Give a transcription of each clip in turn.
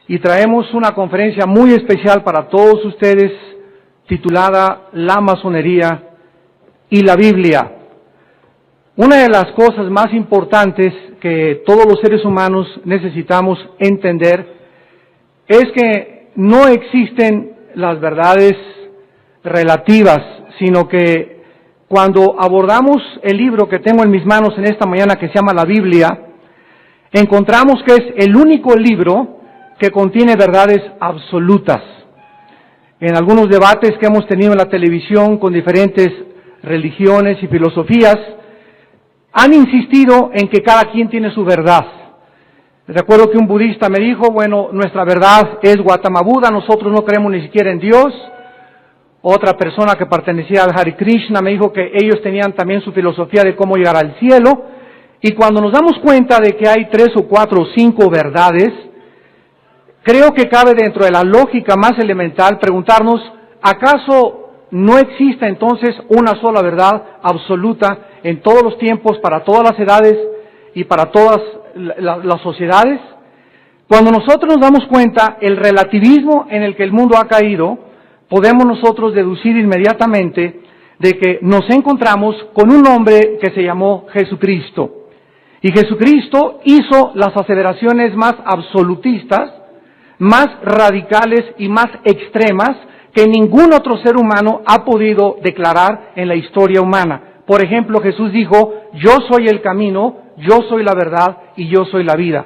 y traemos una conferencia muy especial para todos ustedes titulada La Masonería y la Biblia. Una de las cosas más importantes que todos los seres humanos necesitamos entender es que no existen las verdades relativas, sino que cuando abordamos el libro que tengo en mis manos en esta mañana, que se llama la Biblia, encontramos que es el único libro que contiene verdades absolutas. En algunos debates que hemos tenido en la televisión con diferentes religiones y filosofías, han insistido en que cada quien tiene su verdad. Recuerdo que un budista me dijo, bueno, nuestra verdad es Gautama Buda, nosotros no creemos ni siquiera en Dios. Otra persona que pertenecía al Hare Krishna me dijo que ellos tenían también su filosofía de cómo llegar al cielo. Y cuando nos damos cuenta de que hay 3 o 4 o 5 verdades, creo que cabe dentro de la lógica más elemental preguntarnos, ¿acaso no existe entonces una sola verdad absoluta en todos los tiempos, para todas las edades y para todas las sociedades? Cuando nosotros nos damos cuenta el relativismo en el que el mundo ha caído, podemos nosotros deducir inmediatamente de que nos encontramos con un hombre que se llamó Jesucristo. Y Jesucristo hizo las aseveraciones más absolutistas, más radicales y más extremas que ningún otro ser humano ha podido declarar en la historia humana. Por ejemplo, Jesús dijo, yo soy el camino, yo soy la verdad y yo soy la vida.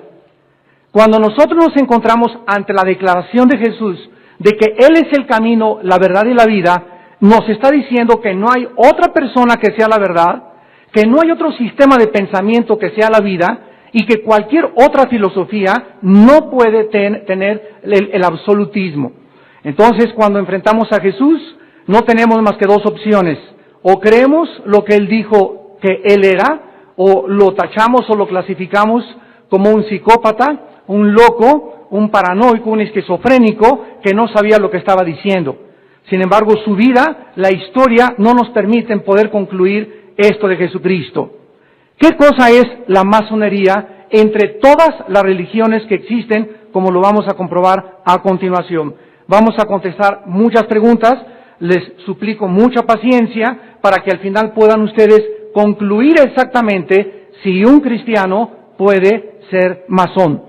Cuando nosotros nos encontramos ante la declaración de Jesús de que Él es el camino, la verdad y la vida, nos está diciendo que no hay otra persona que sea la verdad, que no hay otro sistema de pensamiento que sea la vida y que cualquier otra filosofía no puede tener el absolutismo. Entonces, cuando enfrentamos a Jesús, no tenemos más que 2 opciones. O creemos lo que Él dijo que Él era, o lo tachamos o lo clasificamos como un psicópata, un loco, un paranoico, un esquizofrénico que no sabía lo que estaba diciendo. Sin embargo, su vida, la historia, no nos permiten poder concluir esto de Jesucristo. ¿Qué cosa es la masonería entre todas las religiones que existen, como lo vamos a comprobar a continuación? Vamos a contestar muchas preguntas, les suplico mucha paciencia para que al final puedan ustedes concluir exactamente si un cristiano puede ser masón.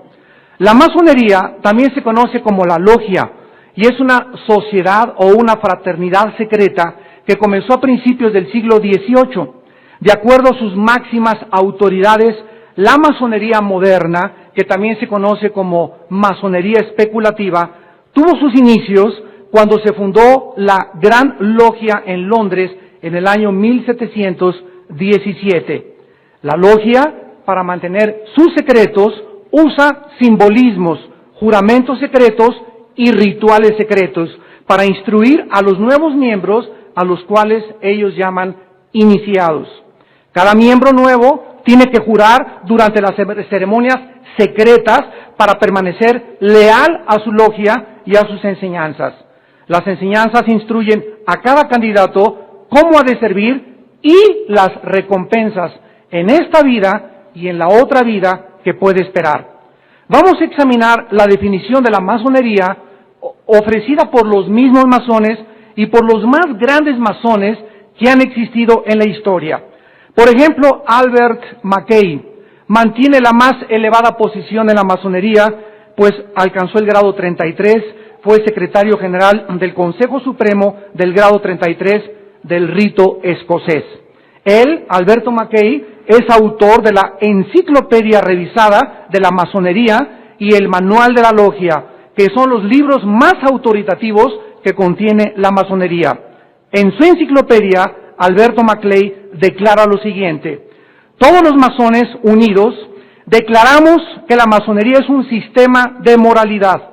La masonería también se conoce como la logia y es una sociedad o una fraternidad secreta que comenzó a principios del siglo XVIII. De acuerdo a sus máximas autoridades, la masonería moderna, que también se conoce como masonería especulativa, tuvo sus inicios cuando se fundó la Gran Logia en Londres en el año 1717. La logia, para mantener sus secretos, usa simbolismos, juramentos secretos y rituales secretos para instruir a los nuevos miembros, a los cuales ellos llaman iniciados. Cada miembro nuevo tiene que jurar durante las ceremonias secretas para permanecer leal a su logia y a sus enseñanzas. Las enseñanzas instruyen a cada candidato cómo ha de servir y las recompensas en esta vida y en la otra vida que puede esperar. Vamos a examinar la definición de la masonería ofrecida por los mismos masones y por los más grandes masones que han existido en la historia. Por ejemplo, Albert Mackay mantiene la más elevada posición en la masonería, pues alcanzó el grado 33, fue secretario general del Consejo Supremo del grado 33 del rito escocés. Él, Alberto Mackay, es autor de la Enciclopedia Revisada de la Masonería y el Manual de la Logia, que son los libros más autoritativos que contiene la masonería. En su enciclopedia, Alberto Mackay declara lo siguiente: todos los masones unidos declaramos que la masonería es un sistema de moralidad,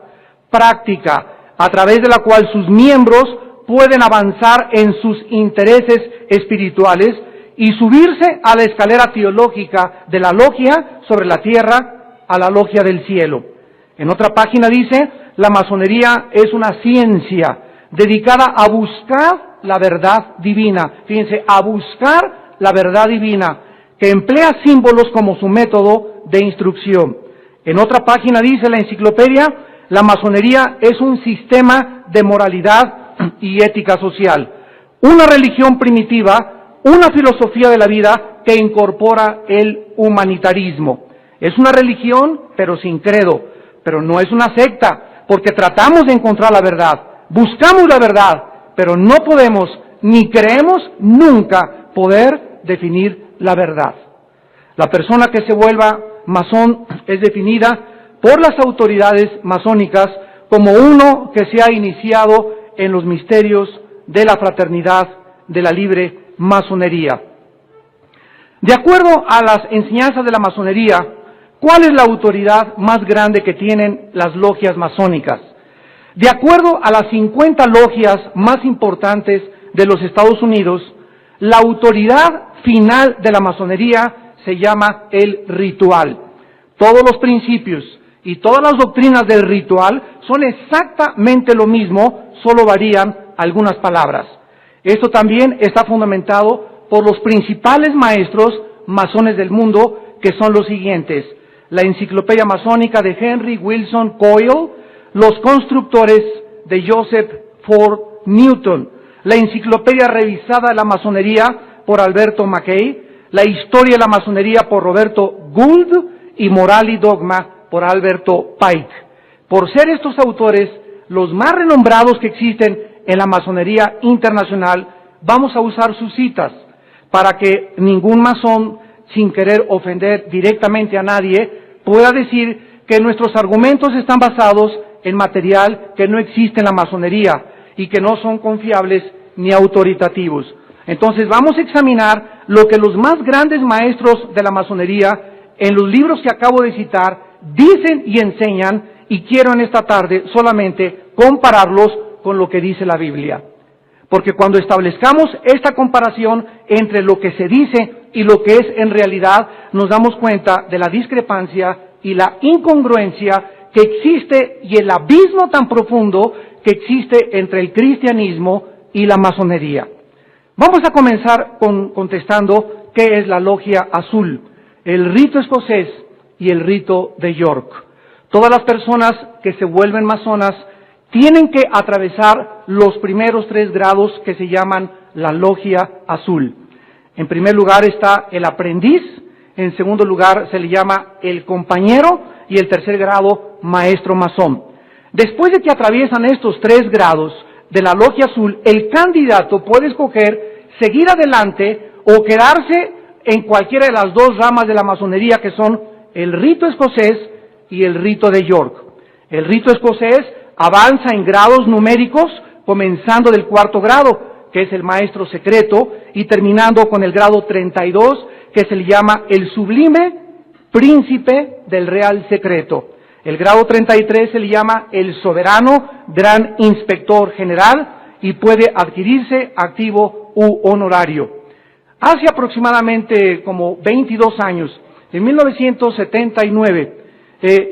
práctica, a través de la cual sus miembros pueden avanzar en sus intereses espirituales y subirse a la escalera teológica de la logia sobre la tierra a la logia del cielo. En otra página dice, la masonería es una ciencia dedicada a buscar la verdad divina. Fíjense, a buscar la verdad divina, que emplea símbolos como su método de instrucción. En otra página dice la enciclopedia, La masonería es un sistema de moralidad y ética social, una religión primitiva, una filosofía de la vida que incorpora el humanitarismo. Es una religión, pero sin credo, pero no es una secta, porque tratamos de encontrar la verdad, buscamos la verdad, pero no podemos, ni creemos nunca poder definir la verdad. La persona que se vuelva masón es definida por las autoridades masónicas como uno que se ha iniciado en los misterios de la fraternidad de la libre masonería. De acuerdo a las enseñanzas de la masonería, ¿cuál es la autoridad más grande que tienen las logias masónicas? De acuerdo a las 50 logias más importantes de los Estados Unidos, la autoridad final de la masonería se llama el ritual. Todos los principios y todas las doctrinas del ritual son exactamente lo mismo, solo varían algunas palabras. Esto también está fundamentado por los principales maestros masones del mundo, que son los siguientes: la Enciclopedia Masónica de Henry Wilson Coyle, los constructores de Joseph Ford Newton, la Enciclopedia Revisada de la Masonería por Alberto Mackay, la Historia de la Masonería por Roberto Gould y Moral y Dogma por Alberto Pike. Por ser estos autores los más renombrados que existen en la masonería internacional, vamos a usar sus citas para que ningún masón, sin querer ofender directamente a nadie, pueda decir que nuestros argumentos están basados en material que no existe en la masonería y que no son confiables ni autoritativos. Entonces vamos a examinar lo que los más grandes maestros de la masonería, en los libros que acabo de citar, dicen y enseñan, y quiero en esta tarde solamente compararlos con lo que dice la Biblia. Porque cuando establezcamos esta comparación entre lo que se dice y lo que es en realidad, nos damos cuenta de la discrepancia y la incongruencia que existe y el abismo tan profundo que existe entre el cristianismo y la masonería. Vamos a comenzar contestando qué es la logia azul, el rito escocés y el rito de York. Todas las personas que se vuelven masonas tienen que atravesar los primeros 3 grados que se llaman la logia azul. En primer lugar está el aprendiz, en segundo lugar se le llama el compañero y el tercer grado maestro masón. Después de que atraviesan estos 3 grados de la logia azul, el candidato puede escoger seguir adelante o quedarse en cualquiera de las 2 ramas de la masonería, que son el rito escocés y el rito de York. El rito escocés avanza en grados numéricos, comenzando del 4º grado, que es el maestro secreto, y terminando con el grado 32, que se le llama el sublime príncipe del real secreto. El grado 33 se le llama el soberano gran inspector general y puede adquirirse activo u honorario. Hace aproximadamente como 22 años, en 1979,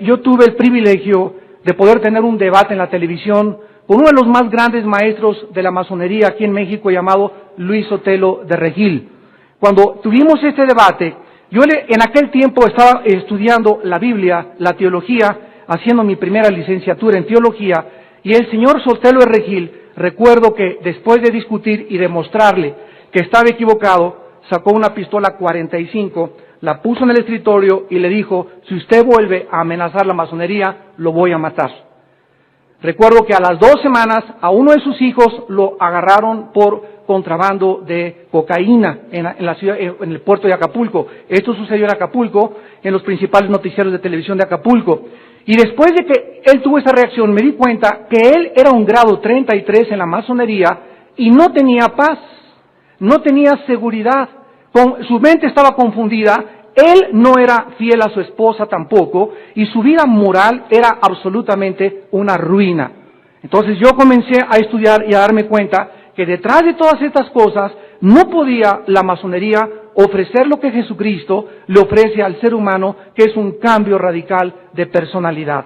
yo tuve el privilegio de poder tener un debate en la televisión con uno de los más grandes maestros de la masonería aquí en México, llamado Luis Sotelo de Regil. Cuando tuvimos este debate, yo en aquel tiempo estaba estudiando la Biblia, la teología, haciendo mi primera licenciatura en teología, y el señor Sotelo de Regil, recuerdo que después de discutir y demostrarle que estaba equivocado, sacó una pistola 45, la puso en el escritorio y le dijo: si usted vuelve a amenazar la masonería, lo voy a matar. Recuerdo que a las 2 semanas a uno de sus hijos lo agarraron por contrabando de cocaína en la ciudad, en el puerto de Acapulco. Esto sucedió en Acapulco, en los principales noticieros de televisión de Acapulco. Y después de que él tuvo esa reacción, me di cuenta que él era un grado 33 en la masonería y no tenía paz, no tenía seguridad. Su mente estaba confundida, él no era fiel a su esposa tampoco, y su vida moral era absolutamente una ruina. Entonces yo comencé a estudiar y a darme cuenta que detrás de todas estas cosas no podía la masonería ofrecer lo que Jesucristo le ofrece al ser humano, que es un cambio radical de personalidad.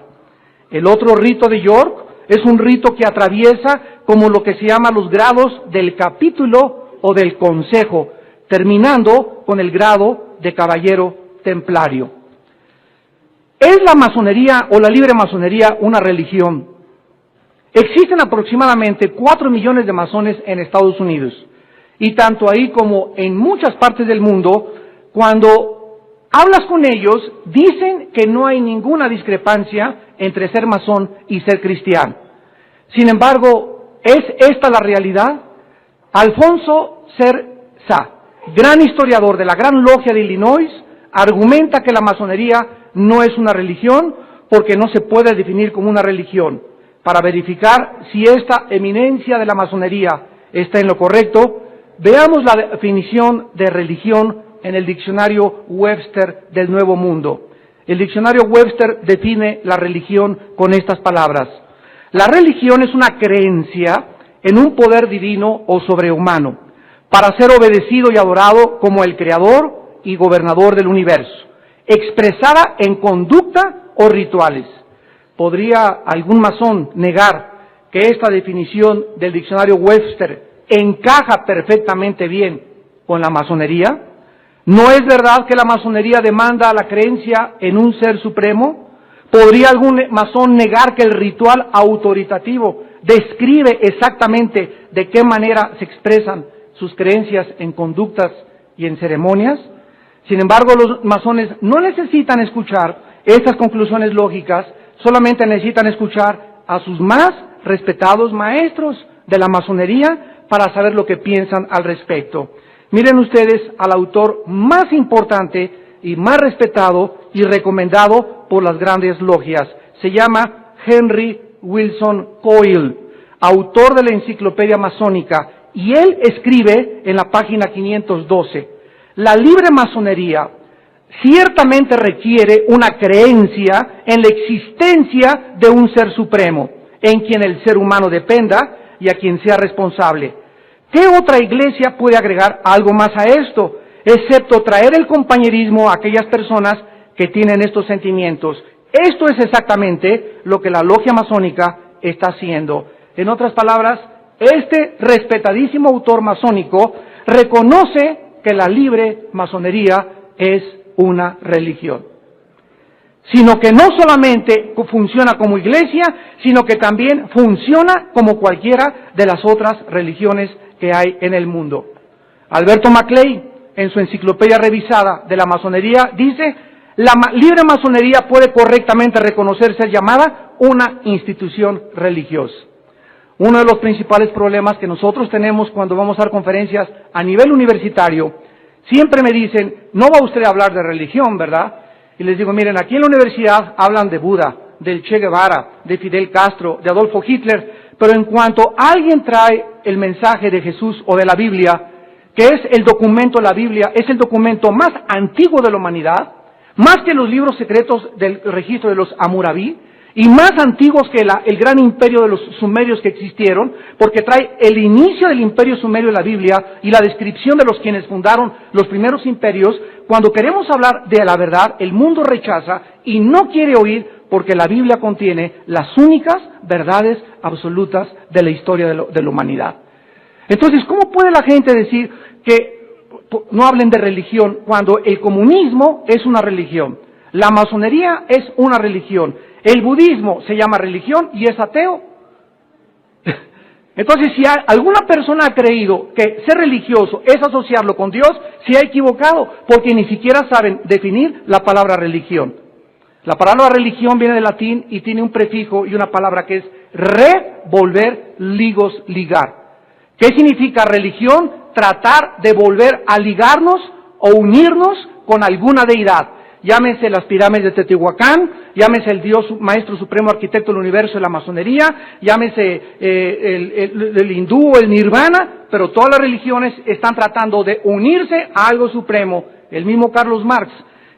El otro rito de York es un rito que atraviesa como lo que se llama los grados del capítulo o del consejo, terminando con el grado de caballero templario. ¿Es la masonería o la libre masonería una religión? Existen aproximadamente 4 millones de masones en Estados Unidos, y tanto ahí como en muchas partes del mundo, cuando hablas con ellos, dicen que no hay ninguna discrepancia entre ser masón y ser cristiano. Sin embargo, ¿es esta la realidad? Alfonso Cerza, gran historiador de la Gran Logia de Illinois, argumenta que la masonería no es una religión porque no se puede definir como una religión. Para verificar si esta eminencia de la masonería está en lo correcto, veamos la definición de religión en el diccionario Webster del Nuevo Mundo. El diccionario Webster define la religión con estas palabras: la religión es una creencia en un poder divino o sobrehumano, para ser obedecido y adorado como el creador y gobernador del universo, expresada en conducta o rituales. ¿Podría algún masón negar que esta definición del diccionario Webster encaja perfectamente bien con la masonería? ¿No es verdad que la masonería demanda la creencia en un ser supremo? ¿Podría algún masón negar que el ritual autoritativo describe exactamente de qué manera se expresan sus creencias en conductas y en ceremonias? Sin embargo, los masones no necesitan escuchar estas conclusiones lógicas, solamente necesitan escuchar a sus más respetados maestros de la masonería para saber lo que piensan al respecto. Miren ustedes al autor más importante y más respetado y recomendado por las grandes logias. Se llama Henry Wilson Coyle, autor de la Enciclopedia Masónica, y él escribe en la página 512, la libre masonería ciertamente requiere una creencia en la existencia de un ser supremo, en quien el ser humano dependa y a quien sea responsable. ¿Qué otra iglesia puede agregar algo más a esto, excepto traer el compañerismo a aquellas personas que tienen estos sentimientos? Esto es exactamente lo que la logia masónica está haciendo. En otras palabras, este respetadísimo autor masónico reconoce que la libre masonería es una religión, sino que no solamente funciona como iglesia, sino que también funciona como cualquiera de las otras religiones que hay en el mundo. Alberto Maclay, en su enciclopedia revisada de la masonería, dice: la libre masonería puede correctamente reconocer ser llamada una institución religiosa. Uno de los principales problemas que nosotros tenemos cuando vamos a dar conferencias a nivel universitario, siempre me dicen, no va usted a hablar de religión, ¿verdad? Y les digo, miren, aquí en la universidad hablan de Buda, del Che Guevara, de Fidel Castro, de Adolfo Hitler, pero en cuanto alguien trae el mensaje de Jesús o de la Biblia, que es el documento, la Biblia es el documento más antiguo de la humanidad, más que los libros secretos del registro de los Hammurabi, y más antiguos que el gran imperio de los sumerios que existieron, porque trae el inicio del imperio sumerio en la Biblia y la descripción de los quienes fundaron los primeros imperios. Cuando queremos hablar de la verdad, el mundo rechaza y no quiere oír, porque la Biblia contiene las únicas verdades absolutas de la historia de la humanidad. Entonces, ¿cómo puede la gente decir que no hablen de religión cuando el comunismo es una religión, la masonería es una religión, el budismo se llama religión y es ateo? Entonces, si alguna persona ha creído que ser religioso es asociarlo con Dios, se ha equivocado, porque ni siquiera saben definir la palabra religión. La palabra religión viene del latín y tiene un prefijo y una palabra que es revolver, ligos, ligar. ¿Qué significa religión? Tratar de volver a ligarnos o unirnos con alguna deidad. Llámense las pirámides de Teotihuacán, llámese el Dios Maestro Supremo Arquitecto del Universo de la Masonería, llámese el hindú o el nirvana, pero todas las religiones están tratando de unirse a algo supremo. El mismo Carlos Marx,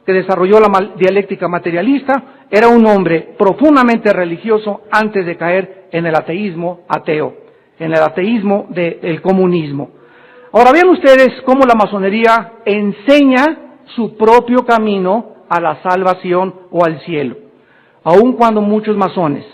que desarrolló la dialéctica materialista, era un hombre profundamente religioso antes de caer en el ateísmo ateo, en el ateísmo del comunismo. Ahora vean ustedes cómo la masonería enseña su propio camino a la salvación o al cielo, aun cuando muchos masones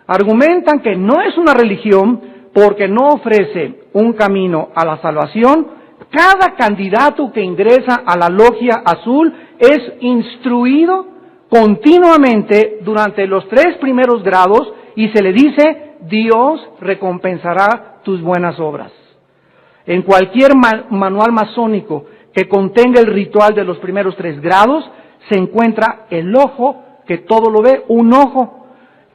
argumentan que no es una religión porque no ofrece un camino a la salvación. Cada candidato que ingresa a la logia azul es instruido continuamente durante los 3 primeros grados y se le dice, Dios recompensará tus buenas obras. En cualquier manual masónico que contenga el ritual de los primeros 3 grados, se encuentra el ojo que todo lo ve, un ojo,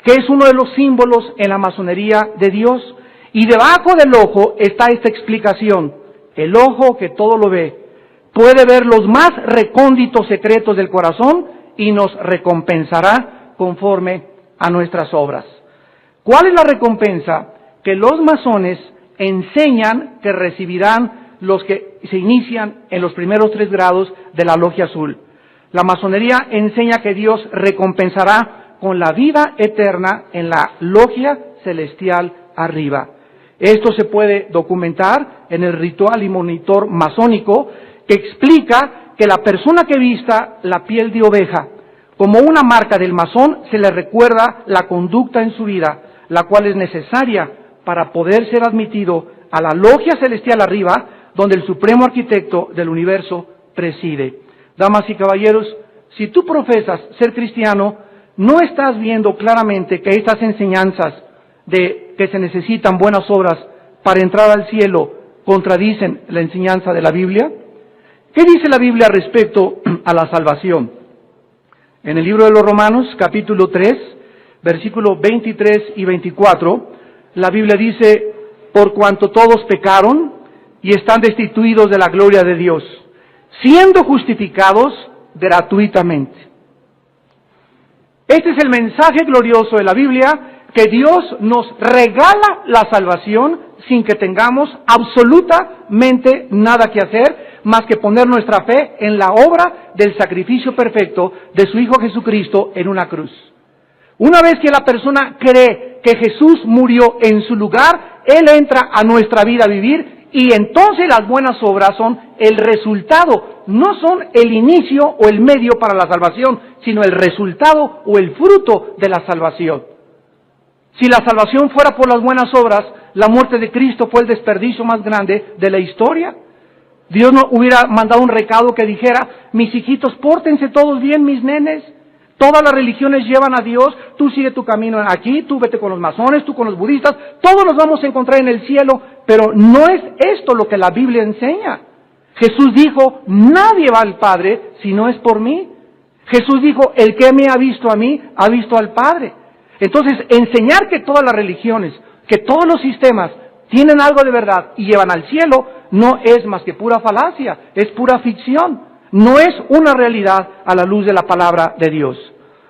que es uno de los símbolos en la masonería de Dios. Y debajo del ojo está esta explicación: el ojo que todo lo ve puede ver los más recónditos secretos del corazón y nos recompensará conforme a nuestras obras. ¿Cuál es la recompensa? Que los masones enseñan que recibirán los que se inician en los primeros 3 grados de la logia azul. La masonería enseña que Dios recompensará con la vida eterna en la logia celestial arriba. Esto se puede documentar en el ritual y monitor masónico, que explica que la persona que vista la piel de oveja como una marca del masón, se le recuerda la conducta en su vida, la cual es necesaria para poder ser admitido a la logia celestial arriba, donde el supremo arquitecto del universo preside. Damas y caballeros, si tú profesas ser cristiano, no estás viendo claramente que estas enseñanzas de que se necesitan buenas obras para entrar al cielo contradicen la enseñanza de la Biblia. ¿Qué dice la Biblia respecto a la salvación? En el libro de los Romanos, capítulo 3, versículos 23 y 24, la Biblia dice, por cuanto todos pecaron y están destituidos de la gloria de Dios, siendo justificados gratuitamente. Este es el mensaje glorioso de la Biblia, que Dios nos regala la salvación sin que tengamos absolutamente nada que hacer, más que poner nuestra fe en la obra del sacrificio perfecto de su Hijo Jesucristo en una cruz. Una vez que la persona cree que Jesús murió en su lugar, Él entra a nuestra vida a vivir, y entonces las buenas obras son el resultado, no son el inicio o el medio para la salvación, sino el resultado o el fruto de la salvación. Si la salvación fuera por las buenas obras, la muerte de Cristo fue el desperdicio más grande de la historia. Dios no hubiera mandado un recado que dijera, mis hijitos, pórtense todos bien, mis nenes. Todas las religiones llevan a Dios, tú sigue tu camino aquí, tú vete con los masones, tú con los budistas, todos nos vamos a encontrar en el cielo, pero no es esto lo que la Biblia enseña. Jesús dijo, nadie va al Padre si no es por mí. Jesús dijo, el que me ha visto a mí, ha visto al Padre. Entonces, enseñar que todas las religiones, que todos los sistemas tienen algo de verdad y llevan al cielo, no es más que pura falacia, es pura ficción, no es una realidad a la luz de la palabra de Dios.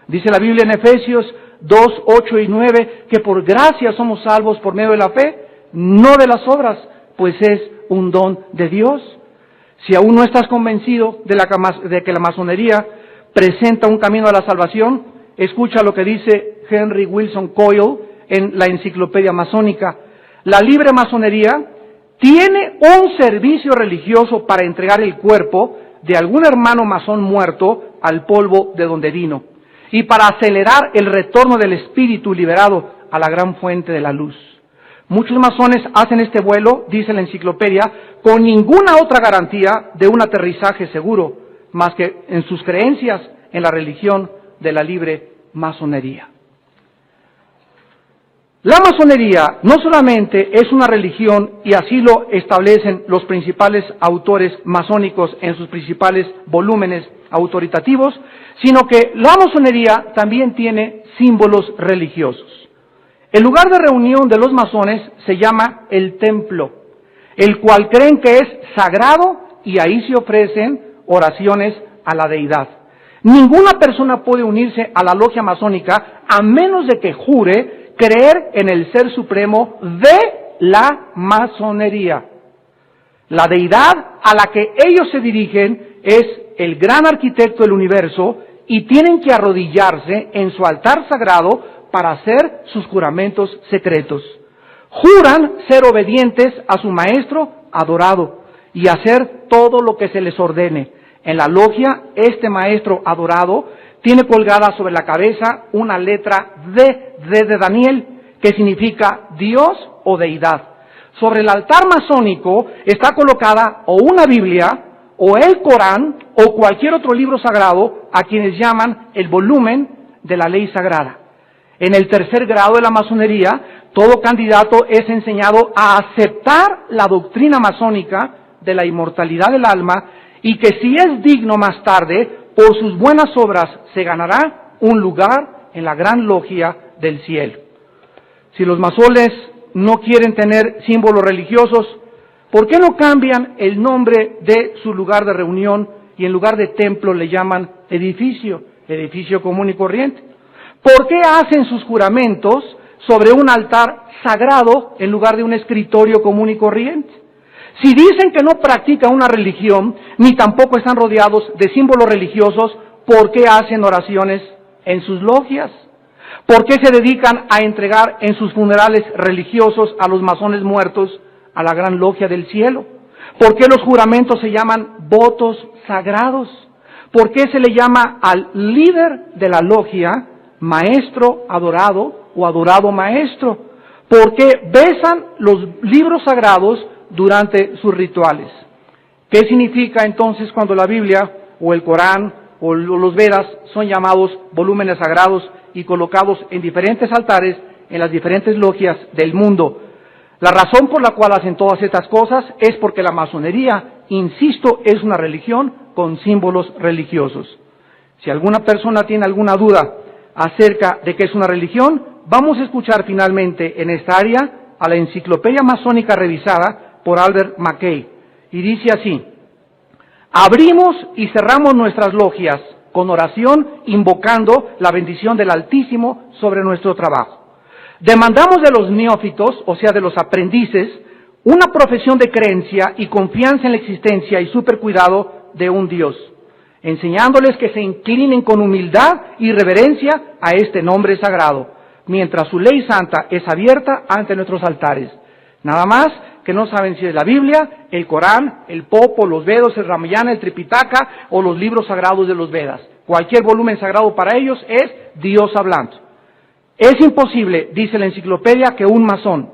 Dice la Biblia en Efesios 2, 8 y 9, que por gracia somos salvos por medio de la fe, no de las obras, pues es un don de Dios. Si aún no estás convencido de que la masonería presenta un camino a la salvación, escucha lo que dice Henry Wilson Coyle en la Enciclopedia Masónica. La libre masonería tiene un servicio religioso para entregar el cuerpo de algún hermano masón muerto al polvo de donde vino, y para acelerar el retorno del espíritu liberado a la gran fuente de la luz. Muchos masones hacen este vuelo, dice la enciclopedia, con ninguna otra garantía de un aterrizaje seguro, más que en sus creencias en la religión de la libre masonería. La masonería no solamente es una religión, y así lo establecen los principales autores masónicos en sus principales volúmenes autoritativos, sino que la masonería también tiene símbolos religiosos. El lugar de reunión de los masones se llama el templo, el cual creen que es sagrado, y ahí se ofrecen oraciones a la deidad. Ninguna persona puede unirse a la logia masónica a menos de que jure creer en el ser supremo de la masonería. La deidad a la que ellos se dirigen es el gran arquitecto del universo, y tienen que arrodillarse en su altar sagrado para hacer sus juramentos secretos. Juran ser obedientes a su maestro adorado y hacer todo lo que se les ordene. En la logia, este maestro adorado tiene colgada sobre la cabeza una letra D de Daniel, que significa Dios o deidad. Sobre el altar masónico está colocada o una Biblia, o el Corán, o cualquier otro libro sagrado a quienes llaman el volumen de la ley sagrada. En el tercer grado de la masonería, todo candidato es enseñado a aceptar la doctrina masónica de la inmortalidad del alma y que si es digno más tarde, por sus buenas obras se ganará un lugar en la gran logia del cielo. Si los masones no quieren tener símbolos religiosos, ¿por qué no cambian el nombre de su lugar de reunión y en lugar de templo le llaman edificio común y corriente? ¿Por qué hacen sus juramentos sobre un altar sagrado en lugar de un escritorio común y corriente? Si dicen que no practican una religión, ni tampoco están rodeados de símbolos religiosos, ¿por qué hacen oraciones en sus logias? ¿Por qué se dedican a entregar en sus funerales religiosos a los masones muertos a la gran logia del cielo? ¿Por qué los juramentos se llaman votos sagrados? ¿Por qué se le llama al líder de la logia maestro adorado o adorado maestro? ¿Por qué besan los libros sagrados durante sus rituales? ¿Qué significa entonces cuando la Biblia o el Corán o los Vedas son llamados volúmenes sagrados y colocados en diferentes altares en las diferentes logias del mundo? La razón por la cual hacen todas estas cosas es porque la masonería, insisto, es una religión con símbolos religiosos. Si alguna persona tiene alguna duda acerca de qué es una religión, vamos a escuchar finalmente en esta área a la enciclopedia masónica revisada por Albert Mackay. Y dice así: abrimos y cerramos nuestras logias con oración invocando la bendición del Altísimo sobre nuestro trabajo. Demandamos de los neófitos, o sea de los aprendices, una profesión de creencia y confianza en la existencia y supercuidado de un Dios, enseñándoles que se inclinen con humildad y reverencia a este nombre sagrado, mientras su ley santa es abierta ante nuestros altares. Nada más que no saben si es la Biblia, el Corán, el Popo, los Vedos, el Ramayana, el Tripitaka o los libros sagrados de los Vedas. Cualquier volumen sagrado para ellos es Dios hablando. Es imposible, dice la enciclopedia, que un masón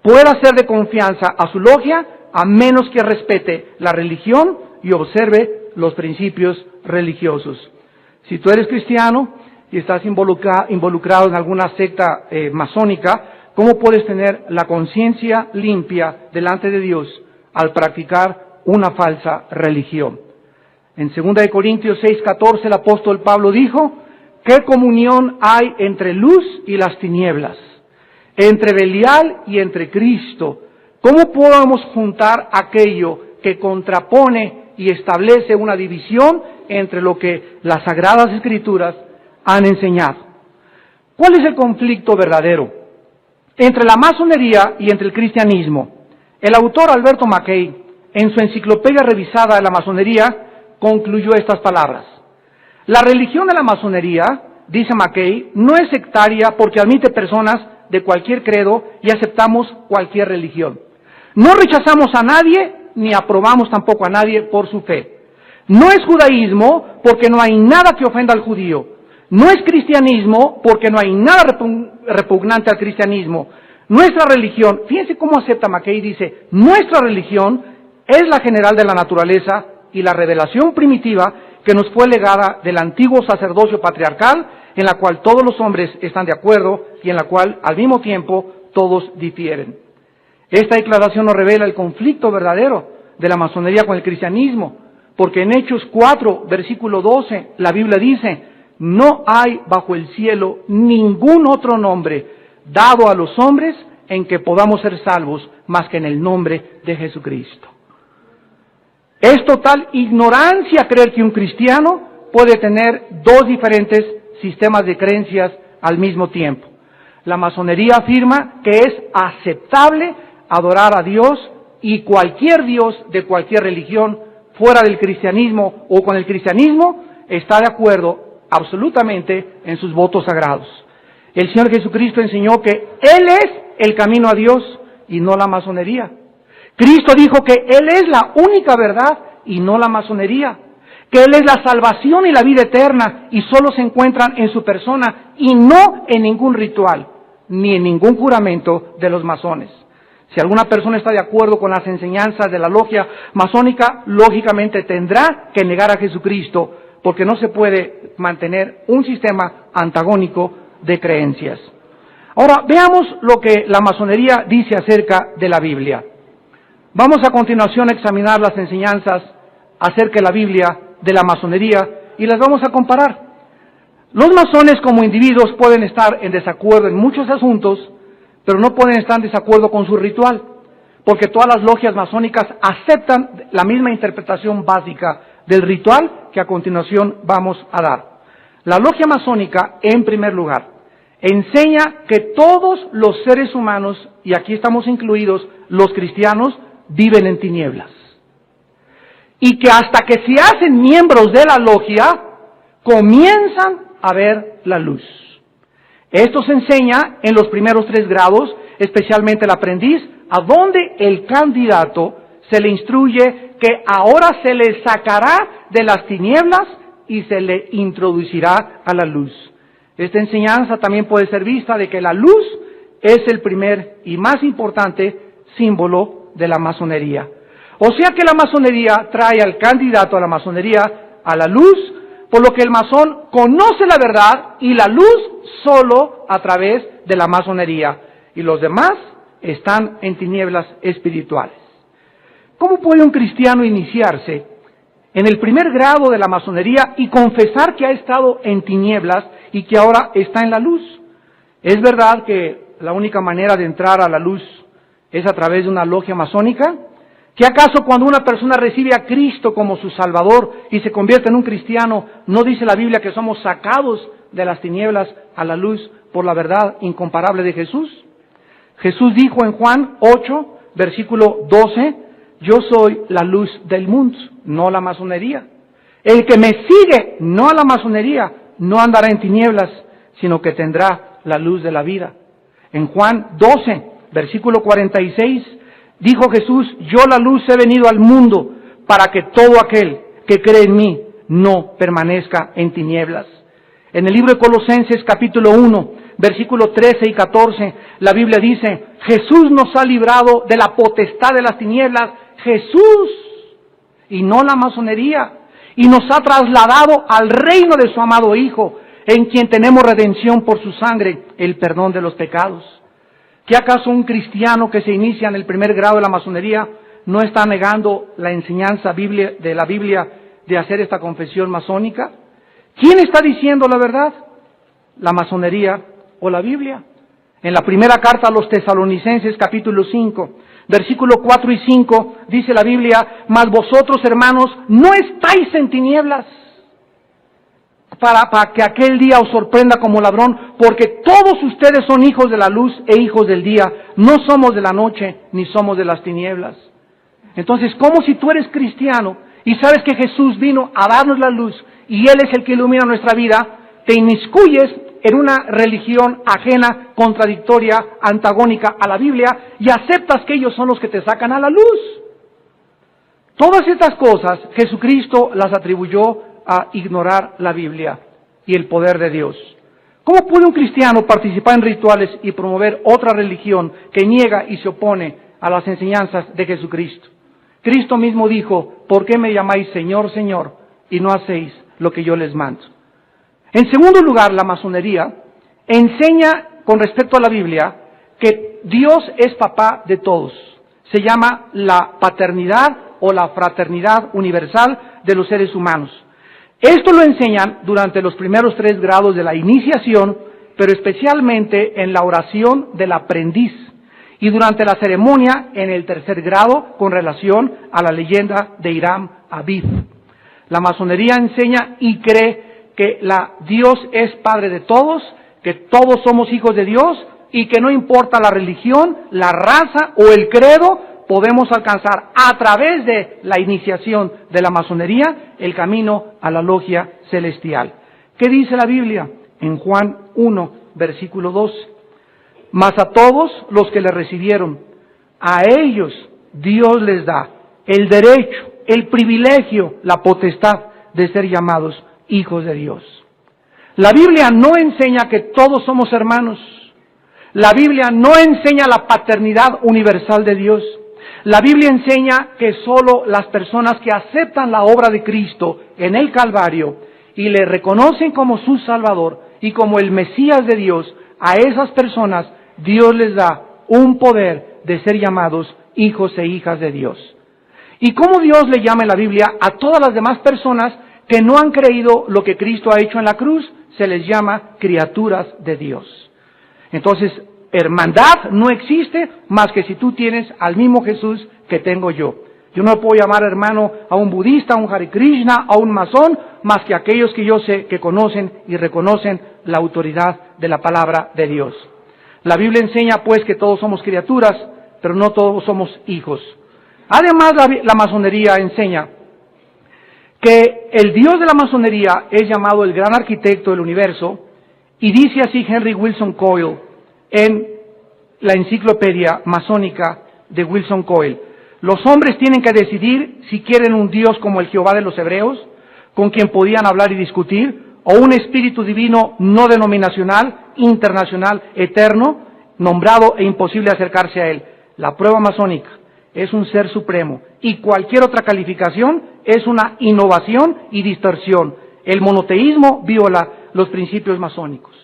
pueda ser de confianza a su logia a menos que respete la religión y observe los principios religiosos. Si tú eres cristiano y estás involucrado en alguna secta masónica, ¿cómo puedes tener la conciencia limpia delante de Dios al practicar una falsa religión? En 2 Corintios 6:14 el apóstol Pablo dijo: ¿qué comunión hay entre luz y las tinieblas? Entre Belial y entre Cristo. ¿Cómo podemos juntar aquello que contrapone y establece una división entre lo que las Sagradas Escrituras han enseñado? ¿Cuál es el conflicto verdadero entre la masonería y entre el cristianismo? El autor Alberto Mackay, en su enciclopedia revisada de la masonería, concluyó estas palabras: la religión de la masonería, dice Mackay, no es sectaria porque admite personas de cualquier credo y aceptamos cualquier religión. No rechazamos a nadie ni aprobamos tampoco a nadie por su fe. No es judaísmo porque no hay nada que ofenda al judío. No es cristianismo porque no hay nada repugnante al cristianismo. Nuestra religión, fíjense cómo acepta Mackay, dice, nuestra religión es la general de la naturaleza y la revelación primitiva que nos fue legada del antiguo sacerdocio patriarcal, en la cual todos los hombres están de acuerdo y en la cual, al mismo tiempo, todos difieren. Esta declaración nos revela el conflicto verdadero de la masonería con el cristianismo, porque en Hechos 4, versículo 12, la Biblia dice: no hay bajo el cielo ningún otro nombre dado a los hombres en que podamos ser salvos más que en el nombre de Jesucristo. Es total ignorancia creer que un cristiano puede tener dos diferentes sistemas de creencias al mismo tiempo. La masonería afirma que es aceptable adorar a Dios y cualquier Dios de cualquier religión fuera del cristianismo o con el cristianismo está de acuerdo absolutamente en sus votos sagrados. El Señor Jesucristo enseñó que Él es el camino a Dios y no la masonería. Cristo dijo que Él es la única verdad y no la masonería, que Él es la salvación y la vida eterna y solo se encuentran en su persona y no en ningún ritual, ni en ningún juramento de los masones. Si alguna persona está de acuerdo con las enseñanzas de la logia masónica, lógicamente tendrá que negar a Jesucristo, porque no se puede mantener un sistema antagónico de creencias. Ahora, veamos lo que la masonería dice acerca de la Biblia. Vamos a continuación a examinar las enseñanzas acerca de la Biblia, de la masonería, y las vamos a comparar. Los masones como individuos pueden estar en desacuerdo en muchos asuntos, pero no pueden estar en desacuerdo con su ritual, porque todas las logias masónicas aceptan la misma interpretación básica del ritual que a continuación vamos a dar. La logia masónica, en primer lugar, enseña que todos los seres humanos, y aquí estamos incluidos los cristianos, viven en tinieblas. Y que hasta que se hacen miembros de la logia, comienzan a ver la luz. Esto se enseña en los primeros 3 grados, especialmente el aprendiz, a donde el candidato se le instruye que ahora se le sacará de las tinieblas y se le introducirá a la luz. Esta enseñanza también puede ser vista de que la luz es el primer y más importante símbolo de la masonería. O sea que la masonería trae al candidato a la masonería a la luz, por lo que el masón conoce la verdad y la luz solo a través de la masonería, y los demás están en tinieblas espirituales. ¿Cómo puede un cristiano iniciarse en el primer grado de la masonería y confesar que ha estado en tinieblas y que ahora está en la luz? ¿Es verdad que la única manera de entrar a la luz es a través de una logia masónica? ¿Que acaso cuando una persona recibe a Cristo como su Salvador y se convierte en un cristiano, no dice la Biblia que somos sacados de las tinieblas a la luz por la verdad incomparable de Jesús? Jesús dijo en Juan 8, versículo 12, yo soy la luz del mundo, no la masonería. El que me sigue, no a la masonería, no andará en tinieblas, sino que tendrá la luz de la vida. En Juan 12, versículo 46, dijo Jesús, yo la luz he venido al mundo para que todo aquel que cree en mí no permanezca en tinieblas. En el libro de Colosenses capítulo 1, versículo 13 y 14, la Biblia dice, Jesús nos ha librado de la potestad de las tinieblas, Jesús, y no la masonería, y nos ha trasladado al reino de su amado Hijo, en quien tenemos redención por su sangre, el perdón de los pecados. ¿Qué acaso un cristiano que se inicia en el primer grado de la masonería no está negando la enseñanza de la Biblia de hacer esta confesión masónica? ¿Quién está diciendo la verdad? ¿La masonería o la Biblia? En la primera carta a los Tesalonicenses, capítulo 5, versículo 4 y 5, dice la Biblia, mas vosotros, hermanos, no estáis en tinieblas, para que aquel día os sorprenda como ladrón, porque todos ustedes son hijos de la luz e hijos del día, no somos de la noche ni somos de las tinieblas. Entonces, ¿cómo si tú eres cristiano y sabes que Jesús vino a darnos la luz y Él es el que ilumina nuestra vida, te inmiscuyes en una religión ajena, contradictoria, antagónica a la Biblia y aceptas que ellos son los que te sacan a la luz? Todas estas cosas Jesucristo las atribuyó a ignorar la Biblia y el poder de Dios. ¿Cómo puede un cristiano participar en rituales y promover otra religión que niega y se opone a las enseñanzas de Jesucristo? Cristo mismo dijo, ¿por qué me llamáis Señor, Señor, y no hacéis lo que yo les mando? En segundo lugar, la masonería enseña con respecto a la Biblia que Dios es papá de todos. Se llama la paternidad o la fraternidad universal de los seres humanos. Esto lo enseñan durante los primeros 3 grados de la iniciación, pero especialmente en la oración del aprendiz y durante la ceremonia en el 3er grado con relación a la leyenda de Hiram Abib. La masonería enseña y cree que Dios es Padre de todos, que todos somos hijos de Dios y que no importa la religión, la raza o el credo, podemos alcanzar a través de la iniciación de la masonería el camino a la logia celestial. ¿Qué dice la Biblia? En Juan 1, versículo 12. Mas a todos los que le recibieron, a ellos Dios les da el derecho, el privilegio, la potestad de ser llamados hijos de Dios. La Biblia no enseña que todos somos hermanos. La Biblia no enseña la paternidad universal de Dios. La Biblia enseña que solo las personas que aceptan la obra de Cristo en el Calvario y le reconocen como su Salvador y como el Mesías de Dios, a esas personas Dios les da un poder de ser llamados hijos e hijas de Dios. ¿Y cómo Dios le llama en la Biblia a todas las demás personas que no han creído lo que Cristo ha hecho en la cruz? Se les llama criaturas de Dios. Entonces, hermandad no existe más que si tú tienes al mismo Jesús que tengo yo. Yo no puedo llamar hermano a un budista, a un Hare Krishna, a un masón, más que aquellos que yo sé que conocen y reconocen la autoridad de la palabra de Dios. La Biblia enseña pues que todos somos criaturas, pero no todos somos hijos. Además, la masonería enseña que el Dios de la masonería es llamado el gran arquitecto del universo, y dice así Henry Wilson Coyle en la enciclopedia masónica de Wilson Coyle: los hombres tienen que decidir si quieren un Dios como el Jehová de los hebreos, con quien podían hablar y discutir, o un espíritu divino no denominacional, internacional, eterno, nombrado e imposible acercarse a él. La prueba masónica es un ser supremo, y cualquier otra calificación es una innovación y distorsión. El monoteísmo viola los principios masónicos.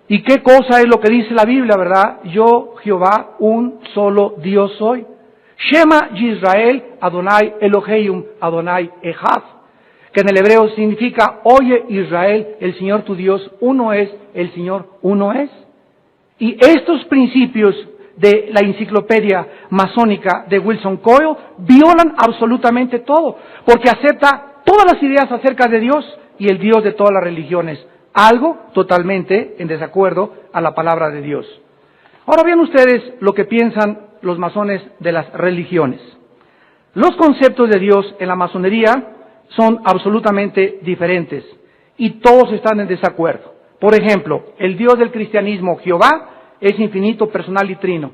¿Y qué cosa es lo que dice la Biblia, verdad? Yo, Jehová, un solo Dios soy. Shema Yisrael, Adonai Elohim, Adonai Echad, que en el hebreo significa: oye Israel, el Señor tu Dios, uno es, el Señor uno es. Y estos principios de la enciclopedia masónica de Wilson Coyle violan absolutamente todo, porque acepta todas las ideas acerca de Dios y el Dios de todas las religiones, algo totalmente en desacuerdo a la palabra de Dios. Ahora vean ustedes lo que piensan los masones de las religiones. Los conceptos de Dios en la masonería son absolutamente diferentes y todos están en desacuerdo. Por ejemplo, el Dios del cristianismo, Jehová, es infinito, personal y trino.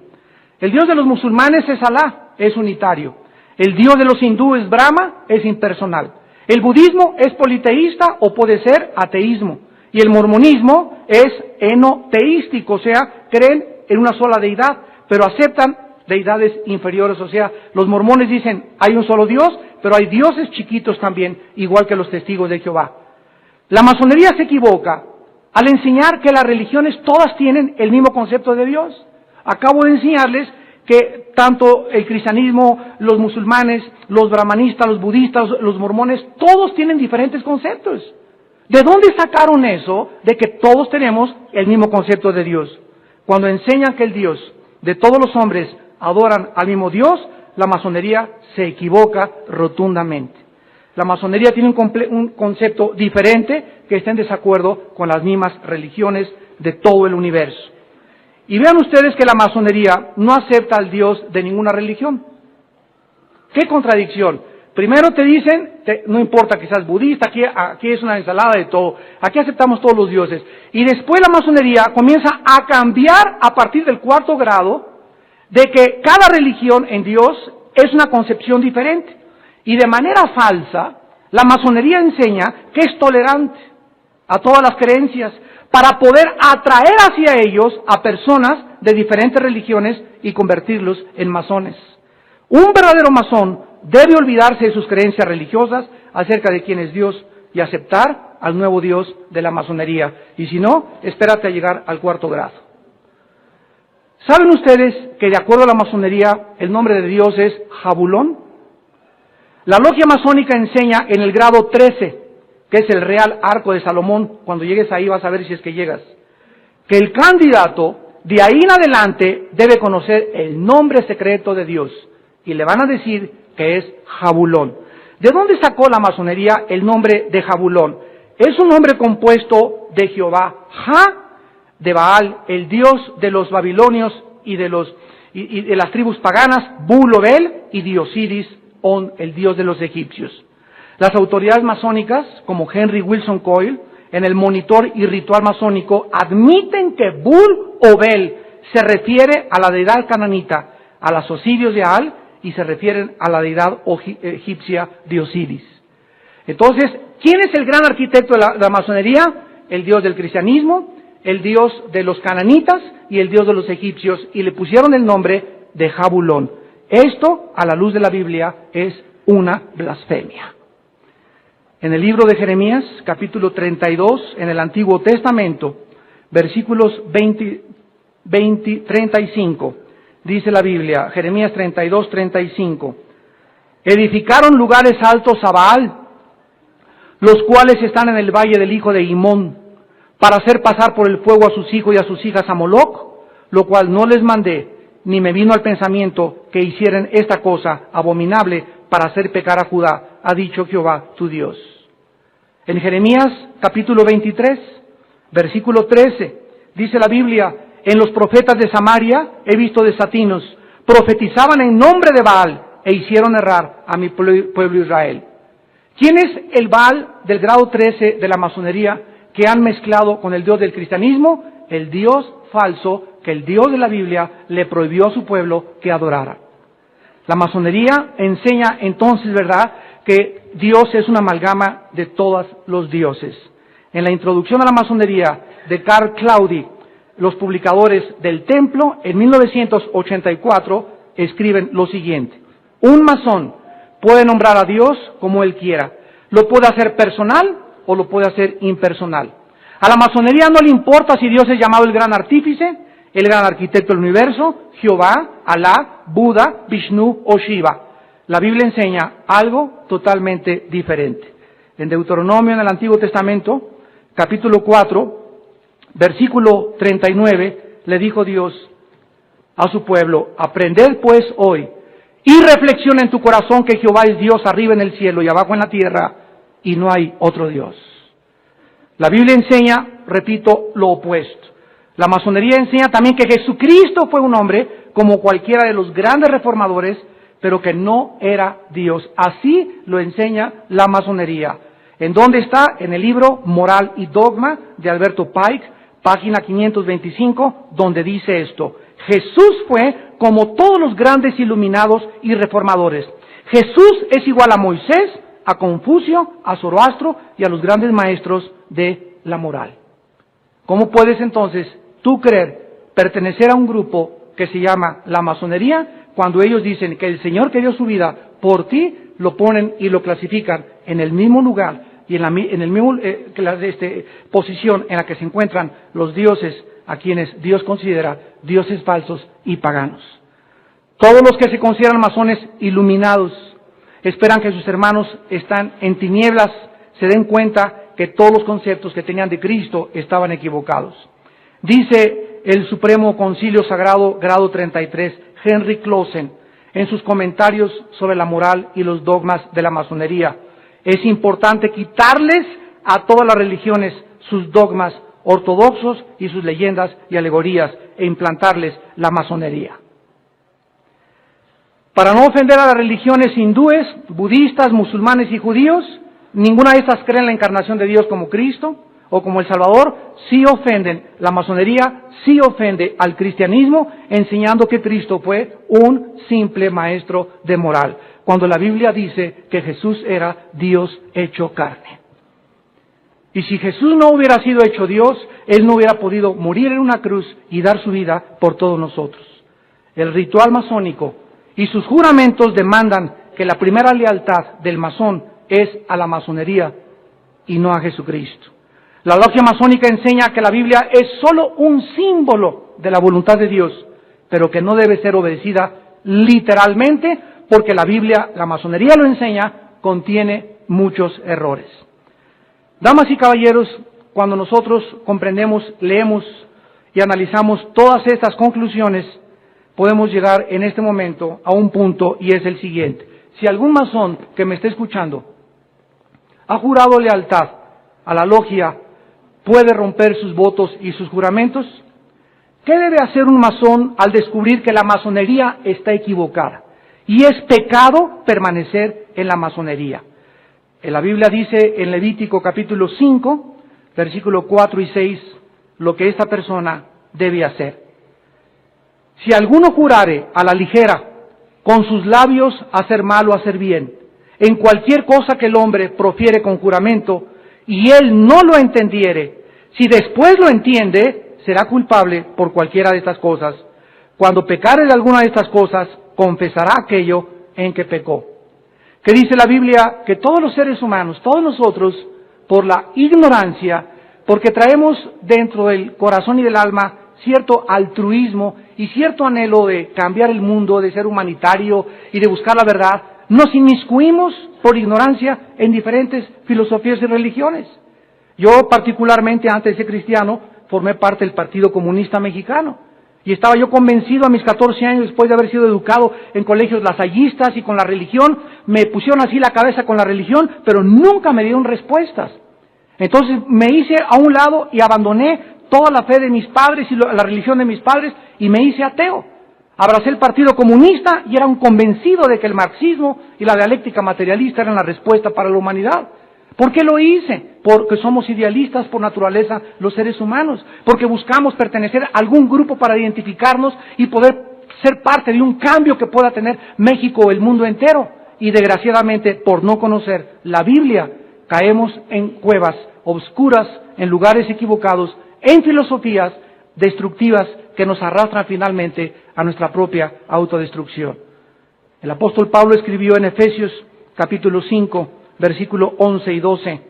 El Dios de los musulmanes es Alá, es unitario. El Dios de los hindúes, Brahma, es impersonal. El budismo es politeísta o puede ser ateísmo. Y el mormonismo es enoteístico, o sea, creen en una sola deidad, pero aceptan deidades inferiores. O sea, los mormones dicen, hay un solo Dios, pero hay dioses chiquitos también, igual que los testigos de Jehová. La masonería se equivoca al enseñar que las religiones todas tienen el mismo concepto de Dios. Acabo de enseñarles que tanto el cristianismo, los musulmanes, los brahmanistas, los budistas, los mormones, todos tienen diferentes conceptos. ¿De dónde sacaron eso de que todos tenemos el mismo concepto de Dios? Cuando enseñan que el Dios de todos los hombres adoran al mismo Dios, la masonería se equivoca rotundamente. La masonería tiene un concepto diferente que está en desacuerdo con las mismas religiones de todo el universo. Y vean ustedes que la masonería no acepta al Dios de ninguna religión. ¡Qué contradicción! Primero te dicen, no importa que seas budista, aquí es una ensalada de todo, aquí aceptamos todos los dioses. Y después la masonería comienza a cambiar a partir del 4º grado de que cada religión en Dios es una concepción diferente. Y de manera falsa, la masonería enseña que es tolerante a todas las creencias para poder atraer hacia ellos a personas de diferentes religiones y convertirlos en masones. Un verdadero masón debe olvidarse de sus creencias religiosas acerca de quién es Dios y aceptar al nuevo Dios de la masonería. Y si no, espérate a llegar al 4º grado. ¿Saben ustedes que de acuerdo a la masonería el nombre de Dios es Jabulón? La logia masónica enseña en el grado 13, que es el Real Arco de Salomón. Cuando llegues ahí vas a ver si es que llegas. Que el candidato de ahí en adelante debe conocer el nombre secreto de Dios. Y le van a decir que es Jabulón. ¿De dónde sacó la masonería el nombre de Jabulón? Es un nombre compuesto de Jehová, Ja, de Baal, el dios de los babilonios y de las tribus paganas, Bu-Lobel, y Diosiris, On, el dios de los egipcios. Las autoridades masónicas, como Henry Wilson Coyle, en el Monitor y Ritual Masónico, admiten que Bul-Obel se refiere a la deidad cananita, a las Osirios de Aal, y se refieren a la deidad egipcia de Osiris. Entonces, ¿quién es el gran arquitecto de la masonería? El dios del cristianismo, el dios de los cananitas y el dios de los egipcios, y le pusieron el nombre de Jabulón. Esto, a la luz de la Biblia, es una blasfemia. En el libro de Jeremías, capítulo 32, en el Antiguo Testamento, versículos 35, dice la Biblia, Jeremías 32, 35. Edificaron lugares altos a Baal, los cuales están en el valle del hijo de Himón, para hacer pasar por el fuego a sus hijos y a sus hijas a Moloc, lo cual no les mandé, ni me vino al pensamiento que hicieran esta cosa abominable para hacer pecar a Judá, ha dicho Jehová tu Dios. En Jeremías capítulo 23, versículo 13, dice la Biblia, en los profetas de Samaria he visto desatinos, profetizaban en nombre de Baal e hicieron errar a mi pueblo Israel. ¿Quién es el Baal del grado 13 de la masonería que han mezclado con el Dios del cristianismo? El Dios falso que el Dios de la Biblia le prohibió a su pueblo que adorara. La masonería enseña entonces, ¿verdad?, que Dios es una amalgama de todos los dioses. En la introducción a la masonería de Karl Claudi, los publicadores del Templo, en 1984, escriben lo siguiente: un masón puede nombrar a Dios como él quiera. Lo puede hacer personal o lo puede hacer impersonal. A la masonería no le importa si Dios es llamado el gran artífice, el gran arquitecto del universo, Jehová, Alá, Buda, Vishnu o Shiva. La Biblia enseña algo totalmente diferente. En Deuteronomio, en el Antiguo Testamento, capítulo 4, versículo 39, le dijo Dios a su pueblo: aprended pues hoy y reflexiona en tu corazón que Jehová es Dios arriba en el cielo y abajo en la tierra, y no hay otro Dios. La Biblia enseña, repito, lo opuesto. La masonería enseña también que Jesucristo fue un hombre como cualquiera de los grandes reformadores, pero que no era Dios. Así lo enseña la masonería. ¿En dónde está? En el libro Moral y Dogma de Alberto Pike, página 525, donde dice esto: Jesús fue como todos los grandes iluminados y reformadores. Jesús es igual a Moisés, a Confucio, a Zoroastro y a los grandes maestros de la moral. ¿Cómo puedes entonces tú pertenecer a un grupo que se llama la masonería cuando ellos dicen que el Señor que dio su vida por ti, lo ponen y lo clasifican en el mismo lugar y en el mismo posición en la que se encuentran los dioses a quienes Dios considera dioses falsos y paganos? Todos los que se consideran masones iluminados esperan que sus hermanos están en tinieblas se den cuenta que todos los conceptos que tenían de Cristo estaban equivocados. Dice el Supremo Concilio Sagrado, grado 33, Henry Clausen, en sus comentarios sobre la moral y los dogmas de la masonería: es importante quitarles a todas las religiones sus dogmas ortodoxos y sus leyendas y alegorías e implantarles la masonería. Para no ofender a las religiones hindúes, budistas, musulmanes y judíos, ninguna de estas cree en la encarnación de Dios como Cristo o como el Salvador. Sí ofenden, la masonería sí ofende al cristianismo, enseñando que Cristo fue un simple maestro de moral, cuando la Biblia dice que Jesús era Dios hecho carne. Y si Jesús no hubiera sido hecho Dios, Él no hubiera podido morir en una cruz y dar su vida por todos nosotros. El ritual masónico y sus juramentos demandan que la primera lealtad del masón es a la masonería y no a Jesucristo. La logia masónica enseña que la Biblia es solo un símbolo de la voluntad de Dios, pero que no debe ser obedecida literalmente, porque la Biblia, la masonería lo enseña, contiene muchos errores. Damas y caballeros, cuando nosotros comprendemos, leemos y analizamos todas estas conclusiones, podemos llegar en este momento a un punto, y es el siguiente: si algún masón que me esté escuchando ha jurado lealtad a la logia, ¿puede romper sus votos y sus juramentos? ¿Qué debe hacer un masón al descubrir que la masonería está equivocada y es pecado permanecer en la masonería? En la Biblia dice en Levítico capítulo 5, versículo 4 y 6, lo que esta persona debe hacer. Si alguno jurare a la ligera, con sus labios hacer mal o hacer bien, en cualquier cosa que el hombre profiere con juramento, y él no lo entendiere, si después lo entiende, será culpable por cualquiera de estas cosas. Cuando pecare de alguna de estas cosas, confesará aquello en que pecó. que dice la Biblia que todos los seres humanos, todos nosotros, por la ignorancia, porque traemos dentro del corazón y del alma cierto altruismo y cierto anhelo de cambiar el mundo, de ser humanitario y de buscar la verdad, nos inmiscuimos por ignorancia en diferentes filosofías y religiones. Yo particularmente, antes de ser cristiano, formé parte del Partido Comunista Mexicano. Y estaba yo convencido a mis 14 años, después de haber sido educado en colegios lasallistas y con la religión, me pusieron así la cabeza con la religión, pero nunca me dieron respuestas. Entonces me hice a un lado y abandoné toda la fe de mis padres y la religión de mis padres y me hice ateo. Abracé el Partido Comunista y era un convencido de que el marxismo y la dialéctica materialista eran la respuesta para la humanidad. ¿Por qué lo hice? Porque somos idealistas por naturaleza los seres humanos, porque buscamos pertenecer a algún grupo para identificarnos y poder ser parte de un cambio que pueda tener México o el mundo entero. Y desgraciadamente, por no conocer la Biblia, caemos en cuevas obscuras, en lugares equivocados, en filosofías destructivas que nos arrastran finalmente a nuestra propia autodestrucción. El apóstol Pablo escribió en Efesios capítulo 5, versículo 11 y 12,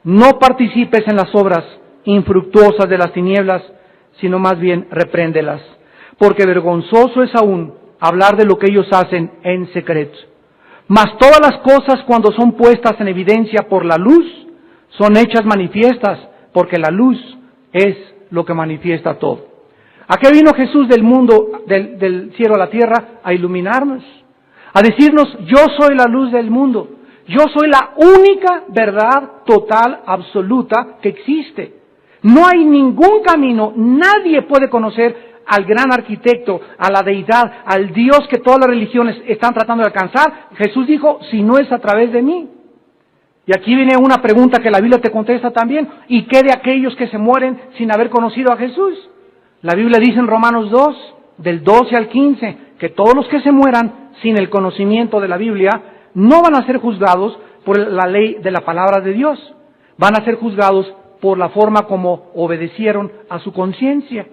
no participes en las obras infructuosas de las tinieblas, sino más bien repréndelas, porque vergonzoso es aún hablar de lo que ellos hacen en secreto. Mas todas las cosas, cuando son puestas en evidencia por la luz, son hechas manifiestas, porque la luz es lo que manifiesta todo. ¿A qué vino Jesús del mundo, del cielo a la tierra? A iluminarnos, a decirnos, yo soy la luz del mundo, yo soy la única verdad total, absoluta, que existe. No hay ningún camino, nadie puede conocer al gran arquitecto, a la deidad, al Dios que todas las religiones están tratando de alcanzar. Jesús dijo, si no es a través de mí. Y aquí viene una pregunta que la Biblia te contesta también. ¿Y qué de aquellos que se mueren sin haber conocido a Jesús? La Biblia dice en Romanos 2, del 12 al 15, que todos los que se mueran sin el conocimiento de la Biblia no van a ser juzgados por la ley de la palabra de Dios. Van a ser juzgados por la forma como obedecieron a su conciencia.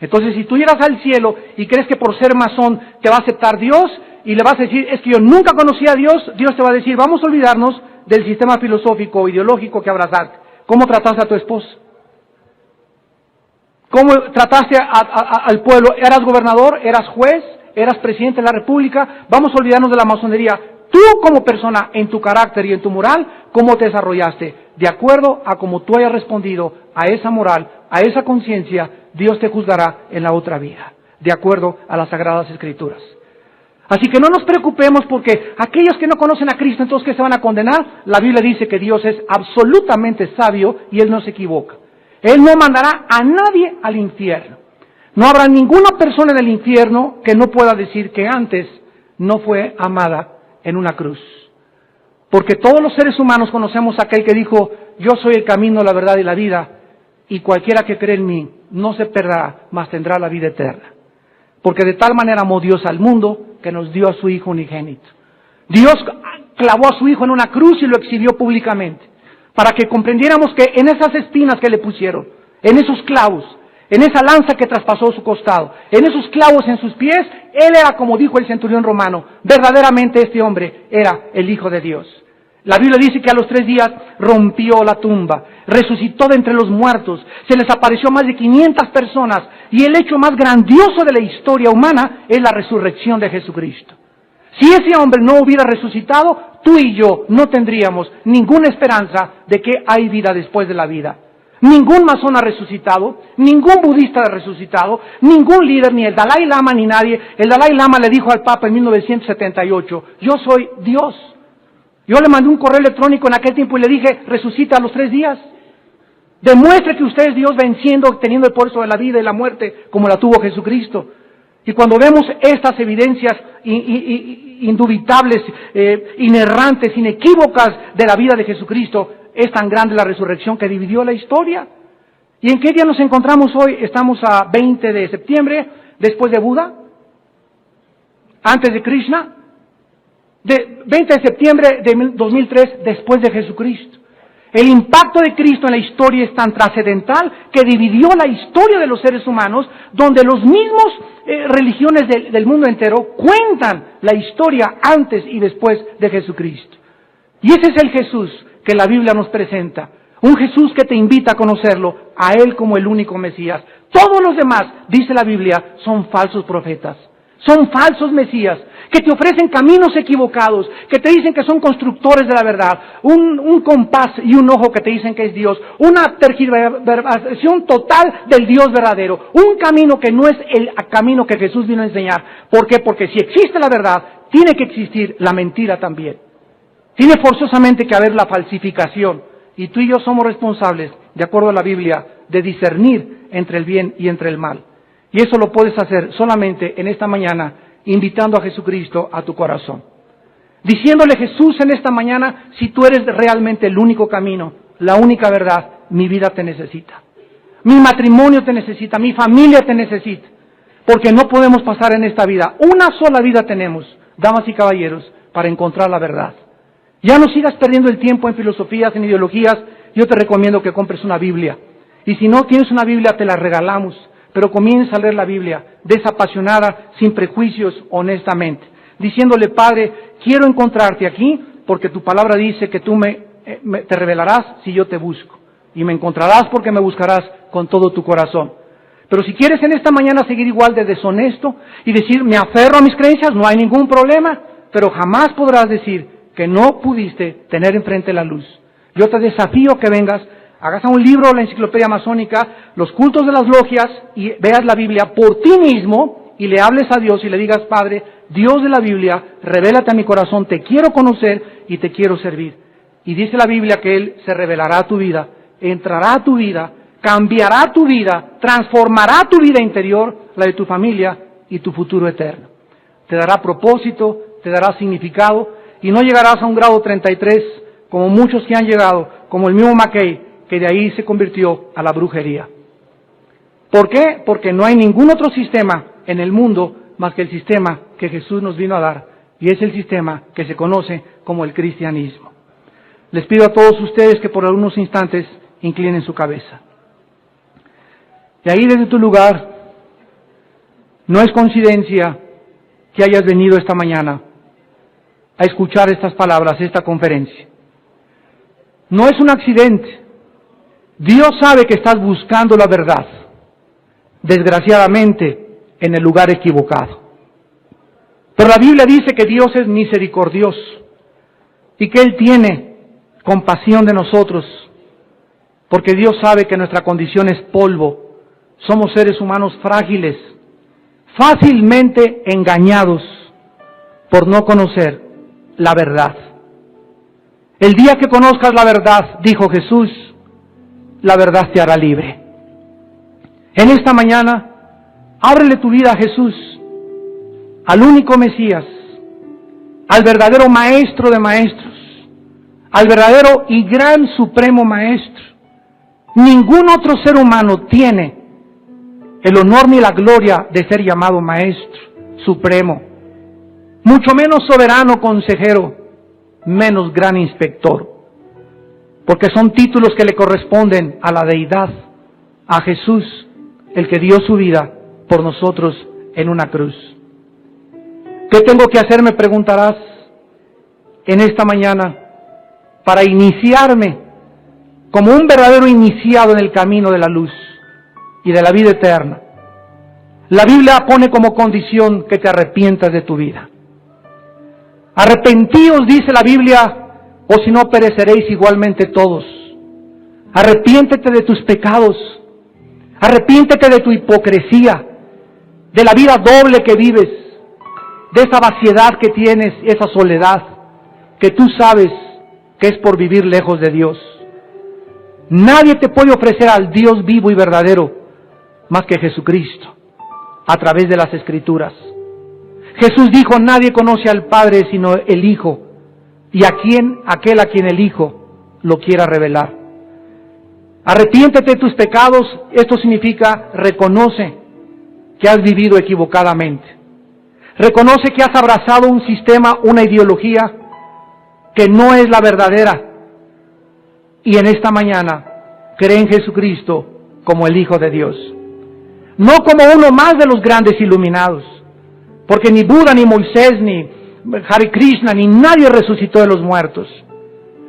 Entonces, si tú llegas al cielo y crees que por ser masón te va a aceptar Dios y le vas a decir, es que yo nunca conocí a Dios, Dios te va a decir, vamos a olvidarnos del sistema filosófico o ideológico que abrazaste. ¿Cómo trataste a tu esposa? ¿Cómo trataste al pueblo? ¿Eras gobernador? ¿Eras juez? ¿Eras presidente de la república? Vamos a olvidarnos de la masonería. Tú como persona, en tu carácter y en tu moral, ¿cómo te desarrollaste? De acuerdo a cómo tú hayas respondido a esa moral, a esa conciencia, Dios te juzgará en la otra vida, de acuerdo a las Sagradas Escrituras. Así que no nos preocupemos porque aquellos que no conocen a Cristo, entonces ¿qué se van a condenar? La Biblia dice que Dios es absolutamente sabio y Él no se equivoca. Él no mandará a nadie al infierno. No habrá ninguna persona en el infierno que no pueda decir que antes no fue amada en una cruz. Porque todos los seres humanos conocemos a aquel que dijo, yo soy el camino, la verdad y la vida, y cualquiera que cree en mí no se perderá, mas tendrá la vida eterna. Porque de tal manera amó Dios al mundo que nos dio a su Hijo unigénito. Dios clavó a su Hijo en una cruz y lo exhibió públicamente, para que comprendiéramos que en esas espinas que le pusieron, en esos clavos, en esa lanza que traspasó su costado, en esos clavos en sus pies, Él era, como dijo el centurión romano, verdaderamente este hombre era el Hijo de Dios. La Biblia dice que a los 3 días rompió la tumba, resucitó de entre los muertos, se les apareció a más de 500 personas, y el hecho más grandioso de la historia humana es la resurrección de Jesucristo. Si ese hombre no hubiera resucitado, tú y yo no tendríamos ninguna esperanza de que hay vida después de la vida. Ningún masón ha resucitado, ningún budista ha resucitado, ningún líder, ni el Dalai Lama, ni nadie. El Dalai Lama le dijo al Papa en 1978, yo soy Dios. Yo le mandé un correo electrónico en aquel tiempo y le dije, resucita a los 3 días. Demuestre que usted es Dios venciendo, teniendo el poder sobre la vida y la muerte, como la tuvo Jesucristo. Y cuando vemos estas evidencias indubitables, inerrantes, inequívocas de la vida de Jesucristo, es tan grande la resurrección que dividió la historia. ¿Y en qué día nos encontramos hoy? Estamos a 20 de septiembre, después de Buda, antes de Krishna, 20 de septiembre de 2003, después de Jesucristo. El impacto de Cristo en la historia es tan trascendental que dividió la historia de los seres humanos, donde los mismos religiones del mundo entero cuentan la historia antes y después de Jesucristo. Y ese es el Jesús que la Biblia nos presenta. Un Jesús que te invita a conocerlo, a Él como el único Mesías. Todos los demás, dice la Biblia, son falsos profetas. Son falsos mesías, que te ofrecen caminos equivocados, que te dicen que son constructores de la verdad, un compás y un ojo que te dicen que es Dios, una tergiversación total del Dios verdadero, un camino que no es el camino que Jesús vino a enseñar. ¿Por qué? Porque si existe la verdad, tiene que existir la mentira también. Tiene forzosamente que haber la falsificación, y tú y yo somos responsables, de acuerdo a la Biblia, de discernir entre el bien y entre el mal. Y eso lo puedes hacer solamente en esta mañana, invitando a Jesucristo a tu corazón. Diciéndole: Jesús, en esta mañana, si tú eres realmente el único camino, la única verdad, mi vida te necesita. Mi matrimonio te necesita, mi familia te necesita. Porque no podemos pasar en esta vida. Una sola vida tenemos, damas y caballeros, para encontrar la verdad. Ya no sigas perdiendo el tiempo en filosofías, en ideologías. Yo te recomiendo que compres una Biblia. Y si no tienes una Biblia, te la regalamos. Pero comienza a leer la Biblia, desapasionada, sin prejuicios, honestamente, diciéndole: Padre, quiero encontrarte aquí, porque tu palabra dice que tú te revelarás si yo te busco, y me encontrarás porque me buscarás con todo tu corazón. Pero si quieres en esta mañana seguir igual de deshonesto y decir: me aferro a mis creencias, no hay ningún problema, pero jamás podrás decir que no pudiste tener enfrente la luz. Yo te desafío que vengas, hagas un libro, la enciclopedia masónica, los cultos de las logias, y veas la Biblia por ti mismo y le hables a Dios y le digas: Padre, Dios de la Biblia, revélate a mi corazón, te quiero conocer y te quiero servir. Y dice la Biblia que Él se revelará a tu vida, entrará a tu vida, cambiará tu vida, transformará tu vida interior, la de tu familia y tu futuro eterno. Te dará propósito, te dará significado, y no llegarás a un grado 33 como muchos que han llegado, como el mismo Mackay, que de ahí se convirtió a la brujería. ¿Por qué? Porque no hay ningún otro sistema en el mundo más que el sistema que Jesús nos vino a dar, y es el sistema que se conoce como el cristianismo. Les pido a todos ustedes que por algunos instantes inclinen su cabeza. Y ahí desde tu lugar, no es coincidencia que hayas venido esta mañana a escuchar estas palabras, esta conferencia. No es un accidente. Dios sabe que estás buscando la verdad, desgraciadamente, en el lugar equivocado. Pero la Biblia dice que Dios es misericordioso y que Él tiene compasión de nosotros, porque Dios sabe que nuestra condición es polvo. Somos seres humanos frágiles, fácilmente engañados por no conocer la verdad. El día que conozcas la verdad, dijo Jesús, la verdad te hará libre. En esta mañana, ábrele tu vida a Jesús, al único Mesías, al verdadero Maestro de Maestros, al verdadero y gran Supremo Maestro. Ningún otro ser humano tiene el honor ni la gloria de ser llamado Maestro Supremo, mucho menos soberano consejero, menos gran inspector, porque son títulos que le corresponden a la deidad, a Jesús, el que dio su vida por nosotros en una cruz. ¿Qué tengo que hacer?, me preguntarás en esta mañana, para iniciarme como un verdadero iniciado en el camino de la luz y de la vida eterna. La Biblia pone como condición que te arrepientas de tu vida. Arrepentíos, dice la Biblia, o si no pereceréis igualmente todos. Arrepiéntete de tus pecados, arrepiéntete de tu hipocresía, de la vida doble que vives, de esa vaciedad que tienes, esa soledad, que tú sabes que es por vivir lejos de Dios. Nadie te puede ofrecer al Dios vivo y verdadero más que Jesucristo, a través de las Escrituras. Jesús dijo: nadie conoce al Padre sino el Hijo, y aquel a quien el Hijo lo quiera revelar. Arrepiéntete de tus pecados. Esto significa reconoce que has vivido equivocadamente. Reconoce que has abrazado un sistema, una ideología que no es la verdadera. y en esta mañana cree en Jesucristo como el Hijo de Dios. No como uno más de los grandes iluminados, porque ni Buda, ni Moisés, ni Hare Krishna, ni nadie resucitó de los muertos.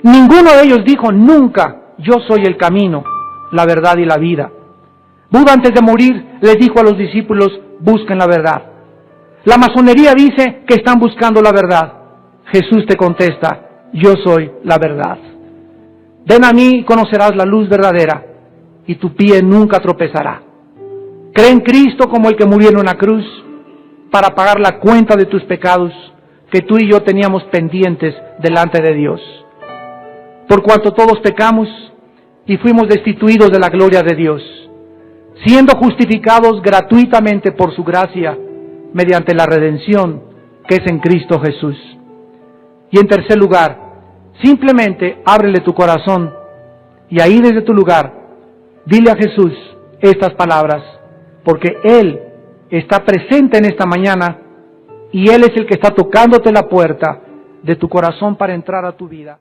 Ninguno de ellos dijo nunca: yo soy el camino, la verdad y la vida. Buda, antes de morir, les dijo a los discípulos: busquen la verdad. La masonería dice que están buscando la verdad. Jesús te contesta: yo soy la verdad. Ven a mí y conocerás la luz verdadera, y tu pie nunca tropezará. Cree en Cristo como el que murió en una cruz para pagar la cuenta de tus pecados que tú y yo teníamos pendientes delante de Dios. Por cuanto todos pecamos y fuimos destituidos de la gloria de Dios, siendo justificados gratuitamente por su gracia mediante la redención que es en Cristo Jesús. Y en tercer lugar, simplemente ábrele tu corazón y ahí desde tu lugar dile a Jesús estas palabras, porque Él está presente en esta mañana y Él es el que está tocándote la puerta de tu corazón para entrar a tu vida.